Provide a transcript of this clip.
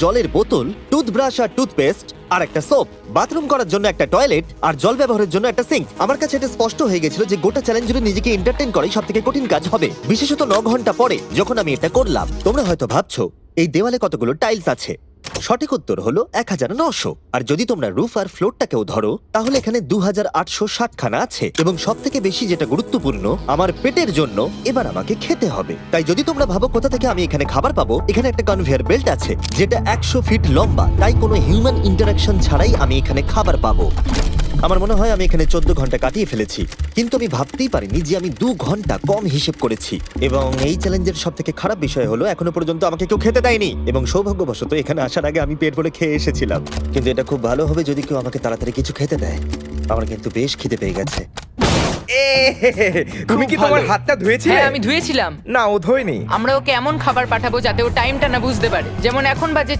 জলের বোতল, টুথব্রাশ আর টুথপেস্ট, আর একটা সোপ, বাথরুম করার জন্য একটা টয়লেট, আর জল ব্যবহারের জন্য একটা সিঙ্ক। আমার কাছে এটা স্পষ্ট হয়ে গেছিল যে গোটা চ্যালেঞ্জ জুড়ে নিজেকে এন্টারটেইন করাই সবথেকে কঠিন কাজ হবে, বিশেষত 9 ঘন্টা পরে যখন আমি এটা করলাম। তোমরা হয়তো ভাবছো এই দেওয়ালে কতগুলো টাইলস আছে। সঠিক উত্তর হলো 1900। আর যদি তোমরা রুফ আর ফ্লোরটাকেও ধরো তাহলে এখানে 2860 খানা আছে। এবং সব থেকে বেশি যেটা গুরুত্বপূর্ণ, আমার পেটের জন্য এবার আমাকে খেতে হবে। তাই যদি তোমরা ভাবো কোথা থেকে আমি এখানে খাবার পাবো, এখানে একটা কনভেয়ার বেল্ট আছে যেটা 100 ফিট লম্বা, তাই কোনো হিউম্যান ইন্টারাকশন ছাড়াই আমি এখানে খাবার পাবো। আমার মনে হয় আমি এখানে 14 ঘন্টা কাটিয়ে ফেলেছি, কিন্তু আমি ভাবতেই পারিনি যে আমি 2 ঘন্টা কম হিসেব করেছি। এবং এই চ্যালেঞ্জের সব থেকে খারাপ বিষয় হলো এখনো পর্যন্ত আমাকে কেউ খেতে দেয়নি, এবং সৌভাগ্যবশত এখানে আসার আগে আমি পেট ভরে খেয়ে এসেছিলাম। কিন্তু এটা খুব ভালো হবে যদি কেউ আমাকে তাড়াতাড়ি কিছু খেতে দেয়। আমার কিন্তু বেশ খিদে পেয়ে গেছে। তুমি কি খুব তোমার ভালো। হাতটা ধুয়েছিলে? হ্যাঁ আমি ধুয়েছিলাম। না, ও ধোয়নি। আমরা ওকে এমন খাবার পাঠাবো যাতে ও টাইমটা না বুঝতে পারে। যেমন এখন বাজে